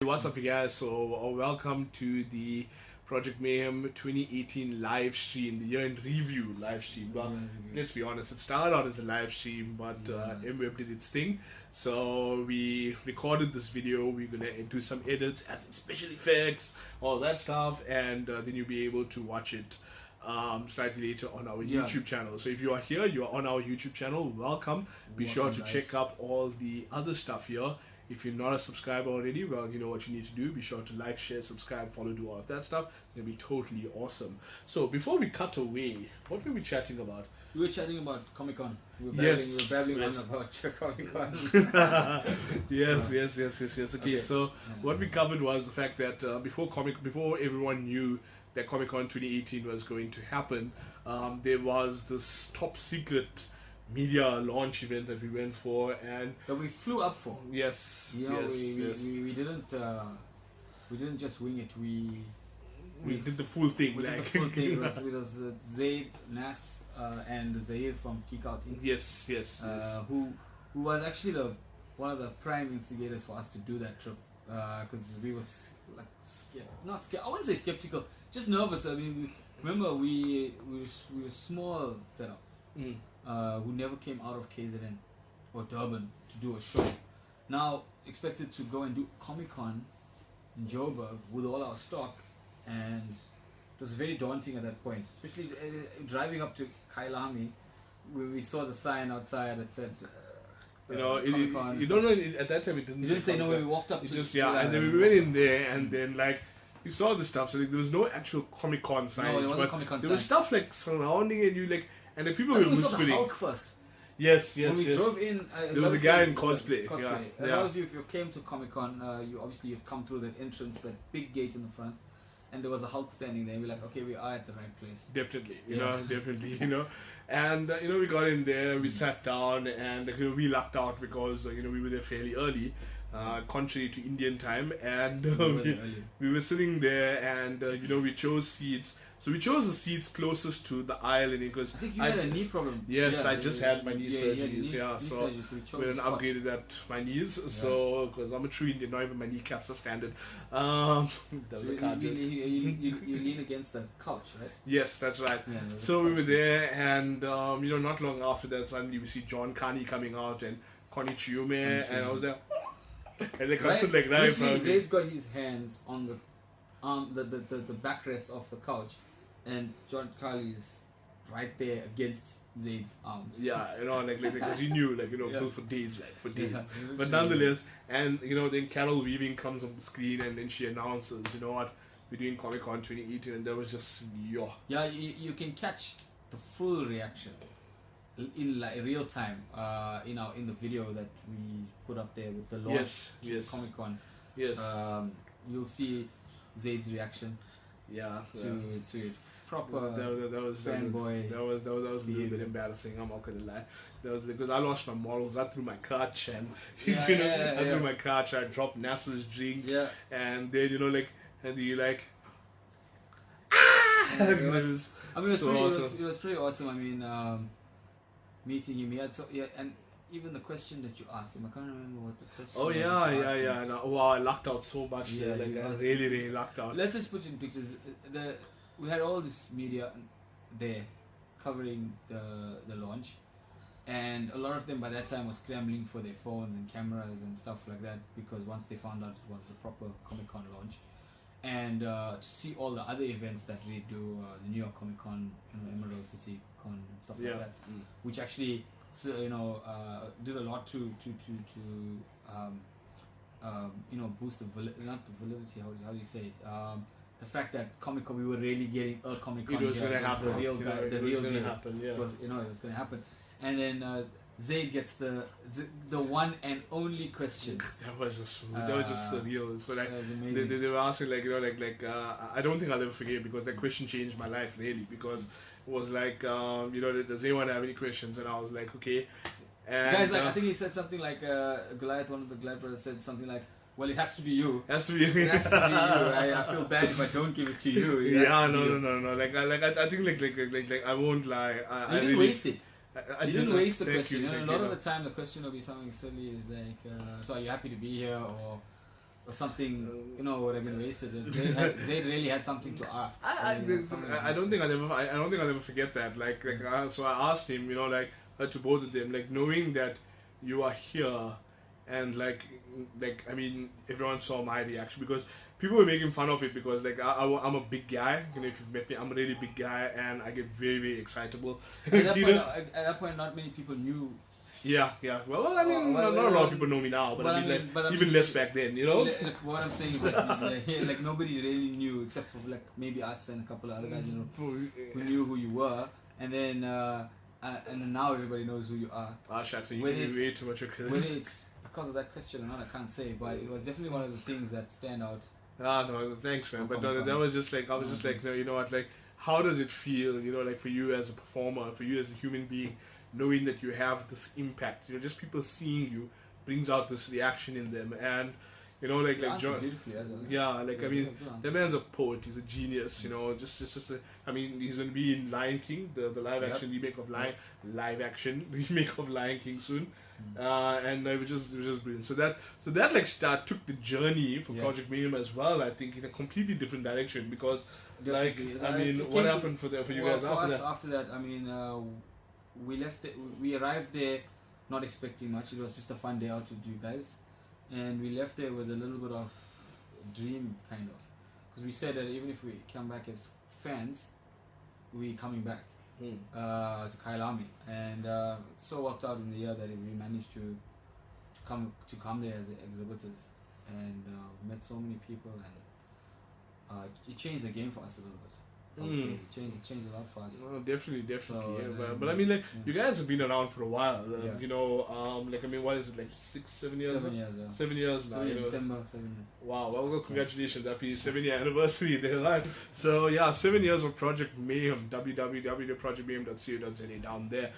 What's up, you guys? So, welcome to the Project Mayhem 2018 live stream, the year in review live stream. Well, let's be honest, it started out as a live stream, but MWeb did its thing. So, we recorded this video. We're gonna do some edits, add some special effects, all that stuff, and then you'll be able to watch it slightly later on our YouTube channel. So if you are here, you are on our YouTube channel, welcome. Be sure to check up all the other stuff here. If you're not a subscriber already, well, you know what you need to do. Be sure to like, share, subscribe, follow, do all of that stuff. It's going to be totally awesome. So before we cut away, what were we chatting about? We were chatting about Comic-Con. We were babbling on about Comic-Con. Yes. Okay, so what we covered was the fact that before everyone knew that Comic-Con 2018 was going to happen, there was this top secret media launch event that we went for, and that we flew up for. Yes, we didn't just wing it. We did the full thing. We did the full thing. It was Zaid, Nas, and Zaid from Geek Out Inc. Yes. Who was actually one of the prime instigators for us to do that trip, because we was like not scared. I wouldn't say skeptical, just nervous. I mean, remember we were small setup. Who never came out of KZN or Durban to do a show. Now expected to go and do Comic-Con in Joburg with all our stock, and it was very daunting at that point, especially driving up to Kailami, where we saw the sign outside that said you don't know, at that time it didn't say no. We walked up to just and then we went in there, and then like you saw the stuff, so like, there was no actual Comic-Con signage, but there was stuff like surrounding it, you like. And the people were whispering. We saw the Hulk first. Yes. When we drove in, there was a guy in cosplay. A lot of you, if you came to Comic-Con, you'd come through that entrance, that big gate in the front, and there was a Hulk standing there. And we're like, okay, we are at the right place. Definitely, definitely. And we got in there, we sat down, and we lucked out because we were there fairly early, contrary to Indian time, and we were sitting there, and we chose seats. So we chose the seats closest to the aisle, because I think you had a knee problem. Yes, I just had my knee surgeries. So we then upgraded at my knees. So because I'm a true Indian, not even my kneecaps are standard. That was a card. You lean against the couch, right? Yes, that's right. Yeah, so we were there, and not long after that, suddenly we see John Carney coming out and Connie Chiume, and I was there, and they constantly like right in front of me. Zaid's got his hands on the backrest of the couch, and John Carly's right there against Zaid's arms. Yeah, because he knew, go for days. But nonetheless, and then Carol Weaving comes on the screen, and then she announces, what, we're doing Comic-Con 2018, and that was just Yeah, you can catch the full reaction in real time. In the video that we put up there with the launch to Comic-Con. Yes. You'll see Zaid's reaction. To it. Proper that was fanboy. That was a little bit embarrassing. I'm not gonna lie. That was because I lost my morals. I threw my clutch, and I threw my clutch. I dropped NASA's drink, and then and you like. It was pretty awesome. I mean, meeting him. He had and even the question that you asked him, I can't remember what the question was. Yeah. No, wow, I lucked out so much there. I really lucked out. Let's just put in pictures. We had all this media there covering the launch, and a lot of them by that time were scrambling for their phones and cameras and stuff like that, because once they found out it was the proper Comic-Con launch, and to see all the other events that we do, the New York Comic-Con, Emerald City Con, and stuff like that, which actually did a lot to boost the validity. How do you say it? The fact that Comic-Con, we were really getting a Comic-Con. It was going to happen. The real guy. It was going to happen. Yeah. It was going to happen. And then Zaid gets the one and only question. That was just surreal. So like they were asking I don't think I'll ever forget, because that question changed my life really, because it was like does anyone have any questions, and I was like, okay. And guys, I think he said something like Goliath, one of the Goliath brothers said something like, well, it has to be you. It has to be you. It has to be you. I feel bad if I don't give it to you. No. I think I won't lie. You didn't waste it. You didn't waste the question. A lot of you. the time, the question will be something silly. Is like, so are you happy to be here, or or something, you know, would have been wasted. They really had something to ask. I don't think I'll ever forget that. So I asked him, you know, like to both of them, like knowing that you are here, and like I mean, everyone saw my reaction because people were making fun of it because like I'm a big guy. You know, if you've met me, I'm a really big guy, and I get very, very excitable. At that point, not many people knew. Yeah. Well, I mean, not a lot of people know me now, but I mean, even less back then, you know. What I'm saying is like nobody really knew except for like maybe us and a couple of other guys, you know, who knew who you were, and then now everybody knows who you are. Shut you way too much credit. Whether it's because of that question or not, I can't say, but it was definitely one of the things that stand out. No, thanks, man. But that was just like I was just like, no, you know what, like, how does it feel, you know, like for you as a performer, for you as a human being, knowing that you have this impact, you know, just people seeing you brings out this reaction in them, and you know, like John, yeah, like I mean, the man's a poet, he's a genius, you know, I mean, he's gonna be in Lion King, the live action remake of live action remake of Lion King soon, and it was just brilliant. So that like took the journey for Project Mayhem as well, I think, in a completely different direction because definitely. Like I mean, what happened for you guys after that? I mean. We arrived there not expecting much. It was just a fun day out with you guys, and we left there with a little bit of dream, kind of, because we said that even if we come back as fans, we coming back to Kailami, and so worked out in the year that we managed to come there as exhibitors, and met so many people, and it changed the game for us a little bit. I would say it changed a lot for us. No, definitely. So, yeah. But I mean, like, you guys have been around for a while. You know, like, I mean, what is it, like 6, 7 years? 7 years, yeah. 7 years now. December, 7 years. Wow, well, congratulations. Happy 7-year anniversary there, right? So, yeah, 7 years of Project Mayhem, www.projectmayhem.co.za down there.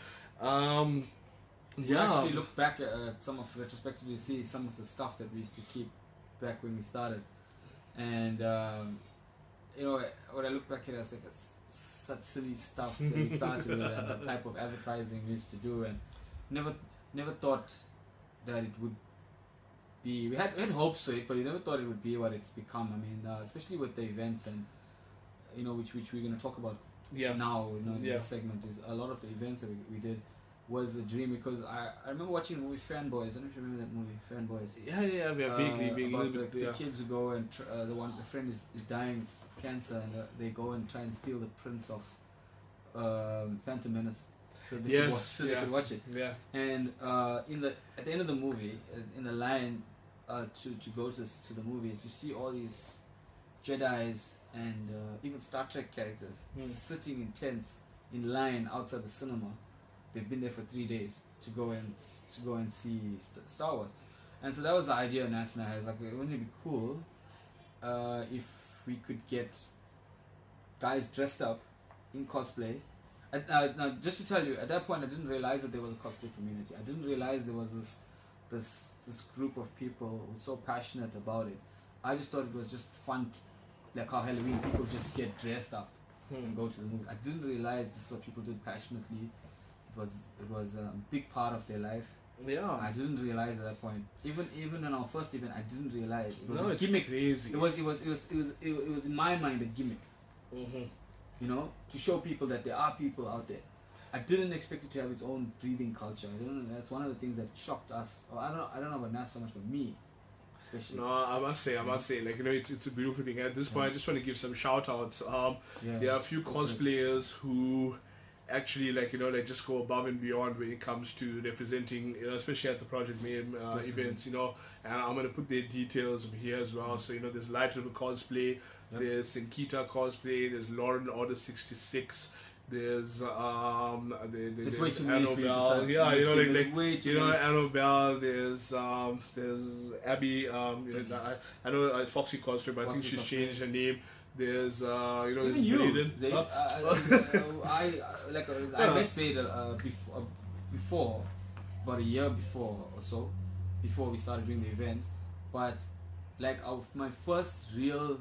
We actually look back at some of retrospectively see some of the stuff that we used to keep back when we started. And, you know, when I look back at it, it's like such silly stuff that we started with, and the type of advertising we used to do, and never thought that it would be. We had hopes for it, but we never thought it would be what it's become. I mean, especially with the events, and you know, which we're going to talk about now. You know, in this segment is a lot of the events that we did was a dream, because I remember watching the movie Fanboys. I don't know if you remember that movie, Fanboys. Yeah, vaguely. About the kids who go and the friend is dying of cancer, and they go and try and steal the print of Phantom Menace, so they could watch it. Yeah. And at the end of the movie, in the line to go to the movies, you see all these Jedis and even Star Trek characters sitting in tents in line outside the cinema. They've been there for 3 days to go and see Star Wars, and so that was the idea Nas and I had. Like, wouldn't it be cool if we could get guys dressed up in cosplay? Now, just to tell you, at that point I didn't realize that there was a cosplay community. I didn't realize there was this group of people who were so passionate about it. I just thought it was just fun, like how Halloween people just get dressed up and go to the movie. I didn't realize this is what people did passionately. It was a big part of their life. Yeah. I didn't realize at that point. Even in our first event, I didn't realize it was a gimmick. Crazy. It was in my mind a gimmick. You know, to show people that there are people out there. I didn't expect it to have its own breathing culture. I don't know. That's one of the things that shocked us. Or I don't know about Nas so much, but me especially. No, I must say, like, you know, it's a beautiful thing. At this point, I just want to give some shout outs. There are a few cosplayers who actually, like, you know, like, just go above and beyond when it comes to representing, you know, especially at the Project Mayhem events, you know, and I'm going to put their details over here as well. So, you know, there's Light River Cosplay, there's Senkita Cosplay, there's Lauren Order 66, there's Annabelle, yeah, you know, like you know, Annabelle, there's Abby, I know Foxy Cosplay, but I think she's changed her name. There's you know, even you, Zaid. I met Zaid before, about a year before or so, before we started doing the events. But like my first real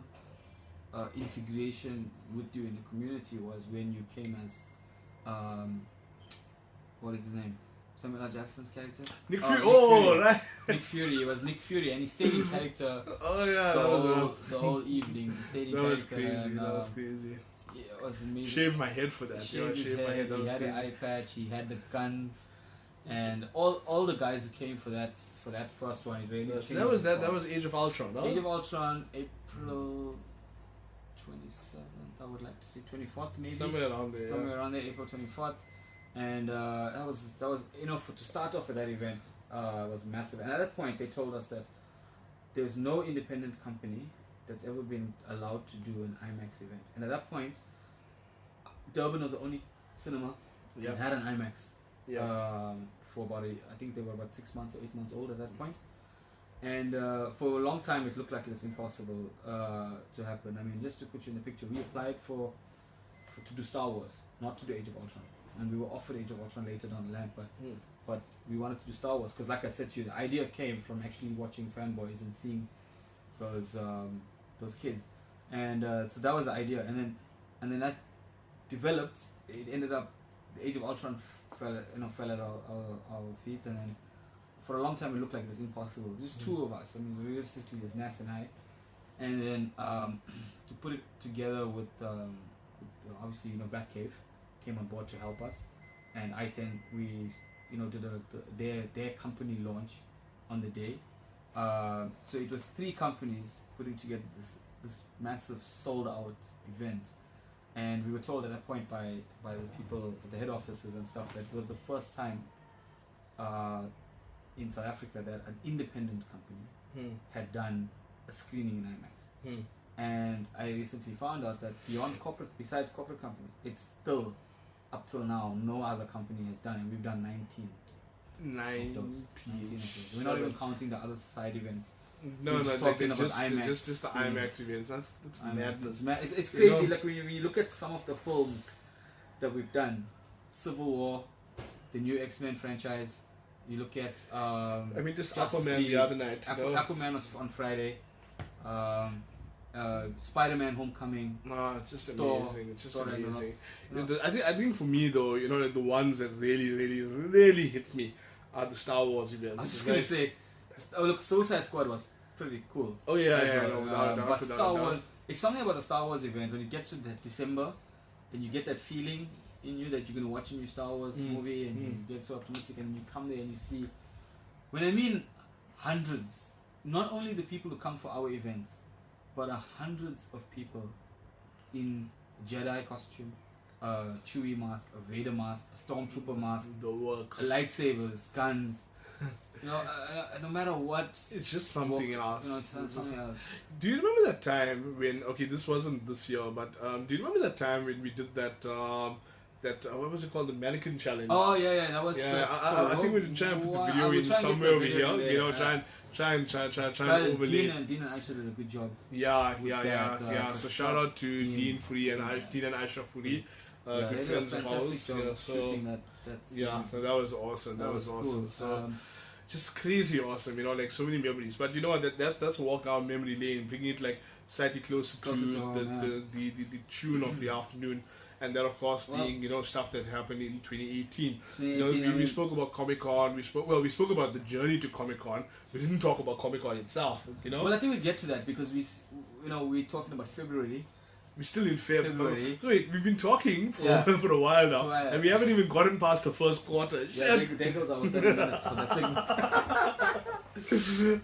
integration with you in the community was when you came as what is his name? Samuel L. Jackson's character. Nick Fury. Nick Oh, Fury. right. Nick Fury. It was Nick Fury, and he stayed in character Oh yeah, the whole evening. He stayed in that was character. crazy. And, That was crazy. yeah, it was amazing. Shaved my head for that. Shaved his Shaved my head. head. That He was had crazy. an eye patch. He had the guns, and all the guys who came for that first one. It really Yes, changed that was the that. That plot. was Age of Ultron. No? Age of Ultron, April 27th. I would like to say 24th, maybe Somewhere around there. somewhere around there, April 24th. And that was to start off with that event was massive. And at that point, they told us that there's no independent company that's ever been allowed to do an IMAX event. And at that point, Durban was the only cinema that had an IMAX. Yeah. For about I think they were about 6 months or 8 months old at that point. And for a long time, it looked like it was impossible to happen. I mean, just to put you in the picture, we applied to do Star Wars, not to do Age of Ultron. And we were offered Age of Ultron later down the line, but we wanted to do Star Wars because, like I said to you, the idea came from actually watching Fanboys and seeing those kids, and so that was the idea. And then that developed. It ended up the Age of Ultron fell at our feet, and then for a long time it looked like it was impossible. Just two of us. I mean, realistically, there's Nas and I, and then to put it together with obviously Batcave came on board to help us, and I-10 we did their company launch on the day. So it was 3 companies putting together this massive sold out event, and we were told at that point by the people at the head offices and stuff that it was the first time in South Africa that an independent company had done a screening in IMAX. And I recently found out that besides corporate companies, it's still up till now no other company has done it. We've done 19 of those. We're not even counting the other side events. No, We're just like talking about IMAX just the IMAX events. That's madness. It's crazy. Like when you look at some of the films that we've done, Civil War, the new X-Men franchise. You look at I mean, just Justice Aquaman League. the other night. Aquaman was on Friday. Spider-Man: Homecoming. No, it's just Thor, amazing. It's just Thor amazing. Ragnarok. I think for me though, like the ones that really hit me are the Star Wars events. I was just gonna say, look, Suicide Squad was pretty cool. Oh yeah, as yeah. well. No, without a doubt, but without Star a doubt. Wars, it's something about the Star Wars event when it gets to that December, and you get that feeling in you that you're gonna watch a new Star Wars movie, and you get so optimistic, and you come there and you see. When I mean hundreds, not only the people who come for our events, but hundreds of people in Jedi costume, Chewie mask, a Vader mask, a Stormtrooper mask, The works. lightsabers, guns. No matter what, It's just something else. It's something else. Do you remember that time when? Okay, this wasn't this year, but do you remember that time when we did that? What was it called? The mannequin challenge. Oh yeah, that was. Yeah, I think we're trying to put the video in somewhere over here. Try and overlay. Dean and Aisha did a good job. Yeah. So shout out to Dean Free and Dean and Aisha Free, They good did a friends of fantastic ours. job shooting that scene. So that was awesome. That was awesome. Cool. So just crazy awesome. Like so many memories. But you know what? That's a walk down memory lane, bringing it like slightly closer to home, the tune of the afternoon. And that, of course, being stuff that happened in 2018. We spoke about Comic-Con. We spoke about the journey to Comic-Con. We didn't talk about Comic-Con itself. Well, I think we'll get to that because we're talking about February. We're still in February. Wait, we've been talking for a while now, and we haven't even gotten past the first quarter. Yeah, there goes our 30 minutes for that segment.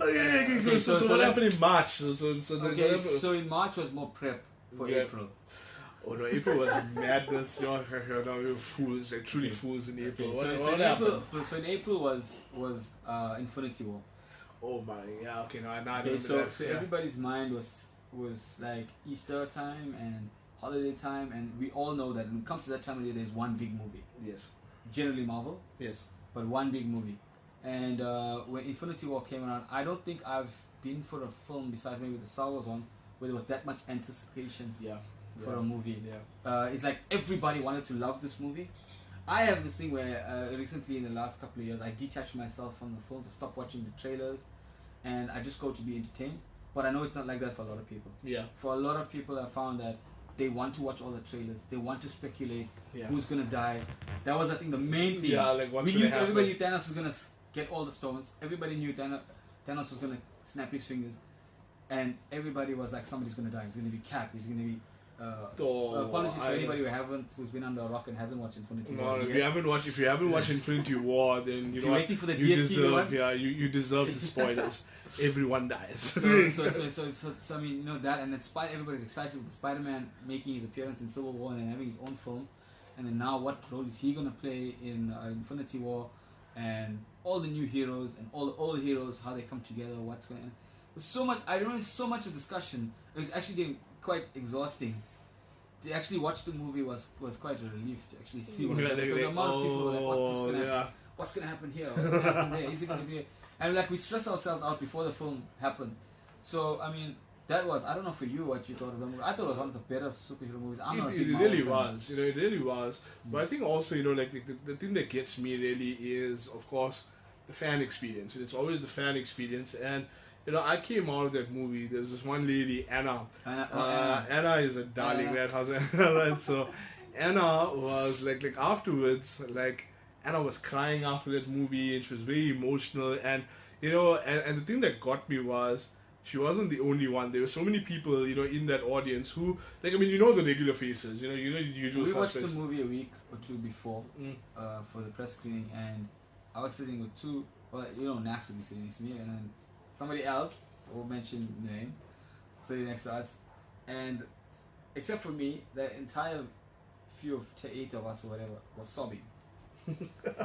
Okay, so what happened in March? So in March was more prep for April. Oh no, April was madness. We were fools, like truly fools in April. What happened? So in April was Infinity War. Oh my, yeah. Okay, no, I remember that. So everybody's mind was like Easter time and holiday time, and we all know that when it comes to that time of year, there's one big movie. Yes. Generally Marvel. Yes. But one big movie, and when Infinity War came around, I don't think I've been for a film besides maybe the Star Wars ones where there was that much anticipation. For a movie. It's like everybody wanted to love this movie. I have this thing where recently in the last couple of years I detached myself from the films. I stopped watching the trailers and I just go to be entertained. But I know it's not like that for a lot of people. Yeah. For a lot of people, I found that they want to watch all the trailers. They want to speculate Yeah. who's gonna die. That was, I think, the main thing. Yeah, like what's we gonna knew happen. everybody knew Thanos was gonna get all the stones. Everybody knew Thanos was gonna snap his fingers, and everybody was like, somebody's gonna die. He's gonna be Cap. He's gonna be. Apologies for anybody who's been under a rock and hasn't watched Infinity War. No, if you haven't watched Infinity War, then you know what? Waiting for the you DSTV deserve, one. yeah, you deserve the spoilers. Everyone dies. So I mean, you know that, and everybody's excited with Spider-Man making his appearance in Civil War and then having his own film, and then now what role is he gonna play in Infinity War, and all the new heroes and all the old heroes, how they come together, what's going on. There's so much. I remember so much of discussion. It was actually getting quite exhausting. To actually watch the movie was quite a relief to actually see what because the amount of people were like, what's gonna happen here? What's gonna happen there? Is it gonna be? And like we stress ourselves out before the film happens. So I mean, that was, I don't know for you what you thought of the movie. I thought it was one of the better superhero movies. It really was. It really was. But I think also, like the thing that gets me really is, of course, the fan experience. It's always the fan experience. And I came out of that movie. There's this one lady, Anna. Anna is a darling. That has Anna, right? So Anna was like afterwards, Anna was crying after that movie, and she was very emotional. And and the thing that got me was, she wasn't the only one. There were so many people, in that audience who, the regular faces, the usual suspects. We watched the movie a week or two before for the press screening, and I was sitting with two, Nas would be sitting next to me, and then somebody else, who mentioned the name, sitting next to us, and except for me, the entire few of 8 of us or whatever was sobbing.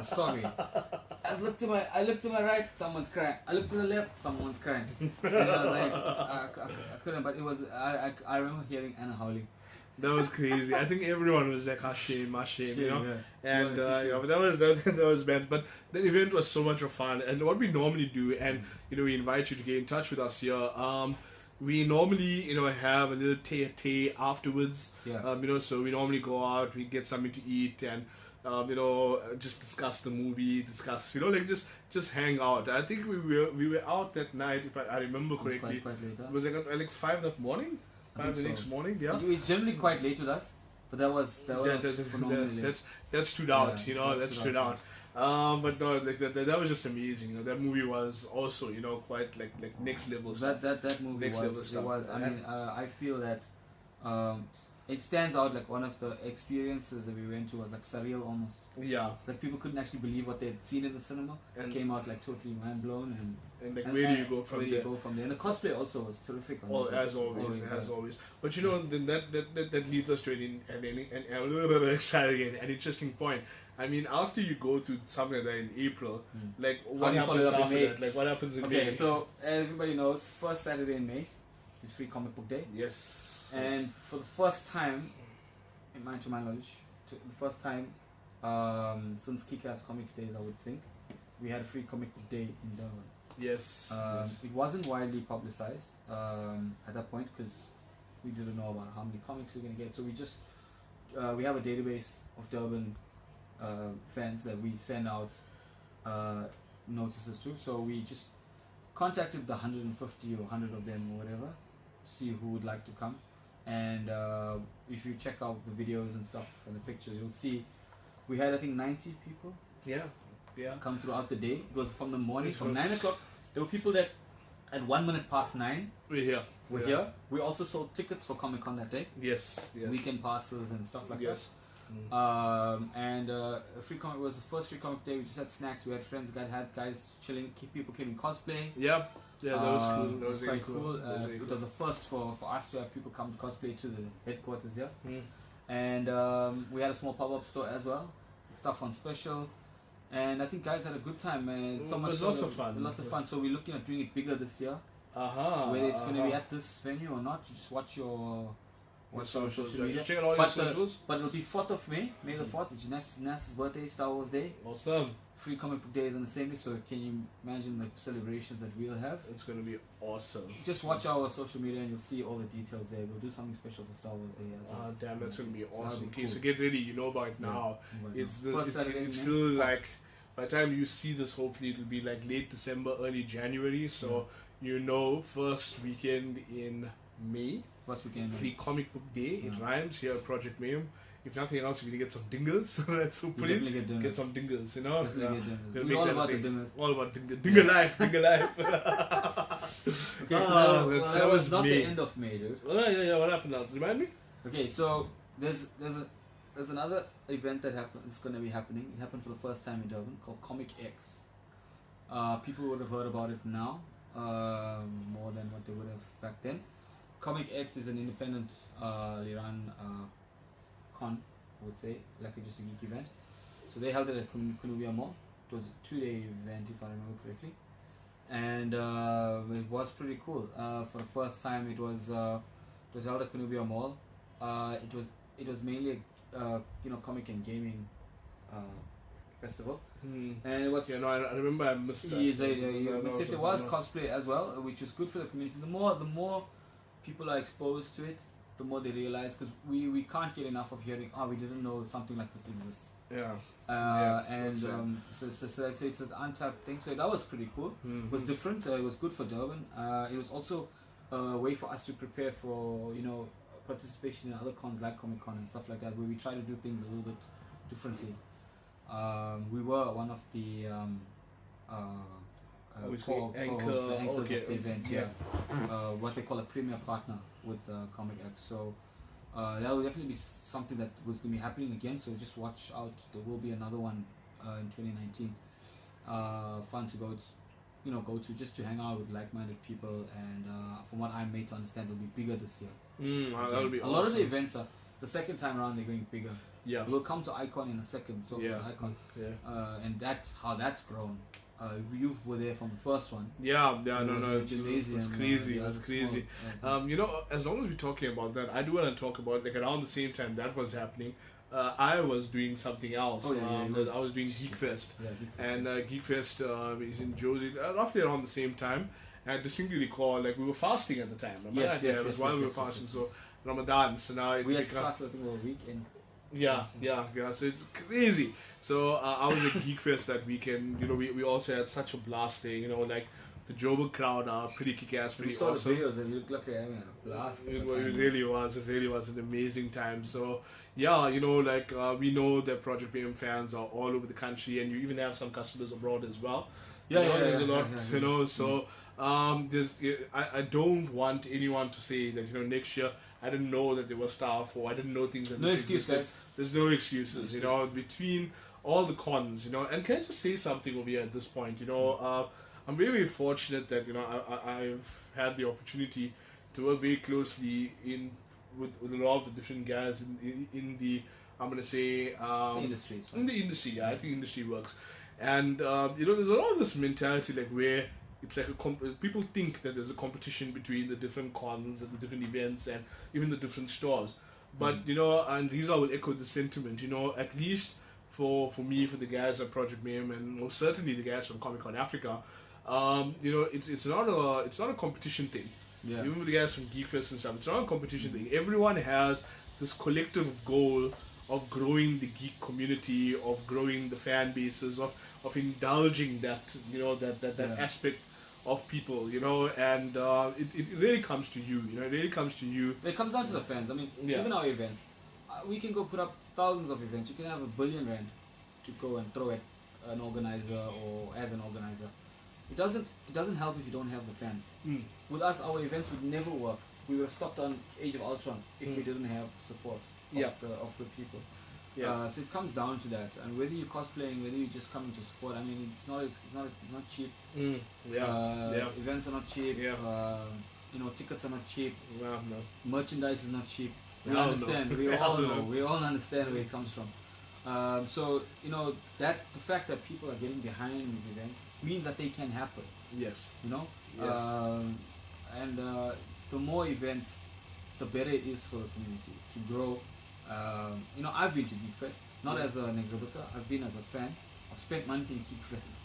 Sorry. I looked to my right, someone's crying. I looked to the left, someone's crying. And I was like, I couldn't. But it was. I remember hearing Anna howling. That was crazy. I think everyone was like, shame, Yeah. And but that was bad. But the event was so much of fun. And what we normally do, and we invite you to get in touch with us here. We normally, have a little tea afterwards. Yeah. So we normally go out, we get something to eat, and just discuss the movie, just hang out. I think we were out that night, if I remember correctly. Quite late, huh? Was it like 5 that morning? 5 the next morning, yeah. It's generally quite late with us, but that was phenomenally late. That stood out, Yeah, that stood out. But no, that was just amazing. That movie was also, quite like next level stuff. That movie Next level stuff. I mean, I feel that it stands out like one of the experiences that we went to was like surreal almost. Yeah. Like people couldn't actually believe what they'd seen in the cinema. And came out like totally mind blown and where do you go from there? And the cosplay also was terrific. As always. But then that leads us to an interesting point. I mean, after you go through something like that in April, what happens after that? Like what happens in May? Okay, so everybody knows first Saturday in May is Free Comic Book Day. Yes. And for the first time, to my knowledge, since Kick-Ass Comics days, I would think, we had a Free Comic Book Day in Durban. Yes. It wasn't widely publicized at that point because we didn't know about how many comics we were going to get. So we just, we have a database of Durban fans that we send out notices to. So we just contacted the 150 or 100 of them or whatever to see who would like to come. And if you check out the videos and stuff and the pictures, you'll see we had, I think, 90 people come throughout the day. It was from the morning, from 9 o'clock. There were people that at 1 minute past 9 we're here. We also sold tickets for Comic Con that day. Yes. Weekend passes and stuff like that. And Free Comic was the first Free Comic Day. We just had snacks. We had friends that had guys chilling. People came in cosplay. Yeah, that was cool. That was quite really cool. It was the first for us to have people come to cosplay to the headquarters here. And we had a small pop-up store as well. Stuff on special. And I think guys had a good time. And so much lots of fun. Lots of fun. So we're looking at doing it bigger this year. Whether it's going to be at this venue or not, you just watch your socials. Media. Just check out all your socials. But it'll be 4th of May the 4th, which is Nas's birthday, Star Wars Day. Awesome. Free Comic Book Day is on the same day, so can you imagine the celebrations that we'll have? It's going to be awesome. Just watch our social media and you'll see all the details there. We'll do something special for Star Wars Day as well. Damn, that's going to be awesome. Cool. So get ready, you know about it now. It's still like, by the time you see this, hopefully it'll be like late December, early January. So first weekend in May. First weekend. Free comic book day. It rhymes here at Project Mayhem. If nothing else, you're gonna get some dingers. That's so pretty. Get some dingers, you know. We're all about the dingers. All about dinger life, dinger life. Okay, so that was not the end of May, dude. Yeah. What happened now? Remind me. Okay, so there's another event that is going to be happening. It happened for the first time in Durban, called Comic X. People would have heard about it now, more than what they would have back then. Comic X is an independent run con, I would say, like just a geek event. So they held it at Kunubia Mall. It was a 2-day event, if I remember correctly, and it was pretty cool. For the first time, it was held at Kunubia Mall. It was mainly a comic and gaming festival, and it was. Yeah, no, I remember I missed that. You missed it. There was cosplay as well, which was good for the community. The more people are exposed to it, the more they realize, because we can't get enough of hearing, we didn't know something like this exists. Yeah. So it's an untapped thing. So that was pretty cool. It was different. It was good for Durban. It was also a way for us to prepare for participation in other cons like Comic Con and stuff like that, where we try to do things a little bit differently. We were one of the anchors of the event. What they call a premier partner with Comic X. So that will definitely be something that was going to be happening again. So just watch out. There will be another one in 2019. Fun to go to just to hang out with like-minded people, and from what I'm made to understand, it'll be bigger this year. That'll be a lot of the events are the second time around, they're going bigger. Yeah, we'll come to Icon in a second. So Icon, and that's how that's grown. You were there from the first one. It's crazy. It's crazy. As long as we're talking about that, I do want to talk about, like, around the same time that was happening. I was doing something else. I was doing Geek Fest. And Geek Fest is in Josie, roughly around the same time. And I distinctly recall, like, we were fasting at the time. It was while we were fasting. So Ramadan. So now we had started, I think, a week in. Yeah. So it's crazy. So I was at Geek Fest that weekend. We also had such a blast day. Like, the Joburg crowd are pretty kick-ass, pretty awesome. We saw the videos and you looked like having a blast. It really was an amazing time. So we know that Project Mayhem fans are all over the country, and you even have some customers abroad as well. There's a lot, so I don't want anyone to say that next year I didn't know that there was stuff, or I didn't know things that no excuse, guys. There's no excuses, between all the cons, and can I just say something over here at this point, I'm very, very fortunate that I've had the opportunity to work very closely with a lot of the different guys in the, I'm gonna say, industry. In the industry, I think industry works, and there's a lot of this mentality, like, where it's like people think that there's a competition between the different cons and the different events and even the different stores, but and Reza will echo the sentiment. At least for me, for the guys at Project Mayhem, and most certainly the guys from Comic Con Africa. It's not a competition thing. Even with the guys from Geek Fest and stuff, it's not a competition thing. Everyone has this collective goal of growing the geek community, of growing the fan bases, of indulging that that aspect of people, and it really comes to you. It really comes to you. It comes down to the fans. I mean, even our events, we can go put up thousands of events. You can have R1 billion to go and throw at an organizer or as an organizer. It doesn't help if you don't have the fans. With us, our events would never work. We would have stopped on Age of Ultron if we didn't have support of the people. So it comes down to that, and whether you're cosplaying, whether you're just coming to support. I mean, it's not cheap. Events are not cheap. Tickets are not cheap. No. Merchandise is not cheap. We understand. We all know. We all understand where it comes from. So that the fact that people are getting behind these events means that they can happen. Yes. And the more events, the better it is for the community to grow. I've been to Geek Fest, not as an exhibitor. I've been as a fan. I've spent money in Geek Fest.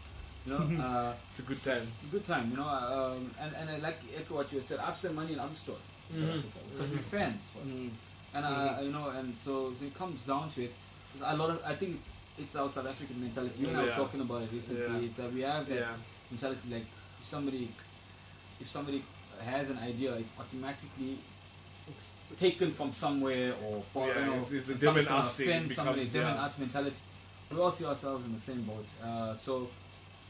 It's a good time. It's a good time. And I like to echo what you said. I've spent money in other stores in South Africa because we're fans first. And and so it comes down to it. I think it's our South African mentality. You and I were talking about it recently. It's that we have that mentality, like if somebody has an idea, it's automatically taken from somewhere, or Yeah, you know, it's a and them and someone's gonna us thing. offend It somebody, becomes, them and yeah. us mentality. We all see ourselves in the same boat. So,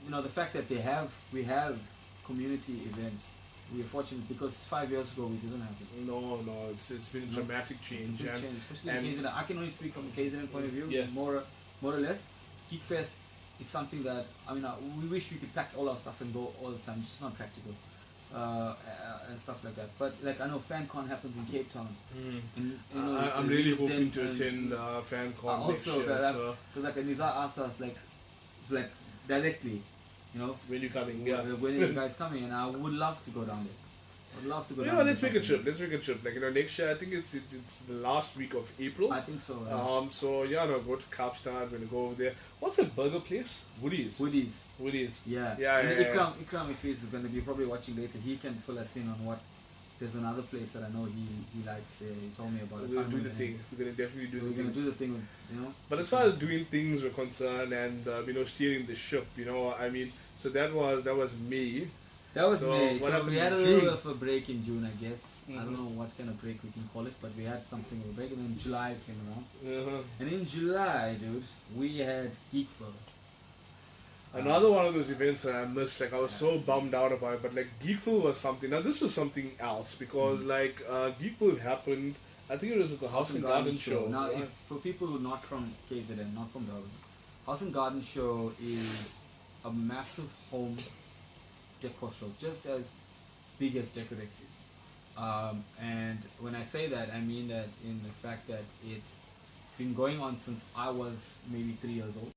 you know, the fact that we have community events, we're fortunate because 5 years ago we didn't have it. No, it's been a dramatic change. It's a big and- change, especially and- in KZN. I can only speak from a KZN point of view. Yeah. More or less, Geek Fest is something that we wish we could pack all our stuff and go all the time. It's just not practical, and stuff like that. But like I know FanCon happens in Cape Town, and you know I'm really release hoping then, to and- attend FanCon next also year. that So because like Nizar asked us like directly, you know, when you coming? Yeah. when are you guys coming? And I would love to go down there. I'd love to go You down know, there. let's make a trip. Let's make a trip. Like, you know, next year I think it's the last week of April. I think so. Yeah. So yeah, no, go to Kaapstad. We're gonna go over there. What's that burger place? Woody's. Woody's. Yeah. Yeah, And yeah, Ikram, if he's going to be probably watching later, he can fill us in on what. There's another place that I know he likes there. He told me about it. We're gonna do the thing. We're gonna definitely do So the we're going thing. to do the thing with, you know. But as far as doing things were concerned, and you know, steering the ship, you know, I mean, so that was May. That was So May. what So happened we had in a little June? bit of a break in June, I guess. I Mhm. don't know what kind of break we can call it, but we had something of a break. And then July came around. Uh-huh. And in July, dude, we had Geekville. Another one of those events that I missed. Like I was so bummed out about it, but like Geekville was something. Now this was something else because like Geekville happened. I think it was at the House and Garden show. Now, right? if, for people who are not from KZN, not from Durban, House and Garden show is a massive home decor show, just as big as Decorex is. And when I say that, I mean that in the fact that it's been going on since I was maybe 3 years old.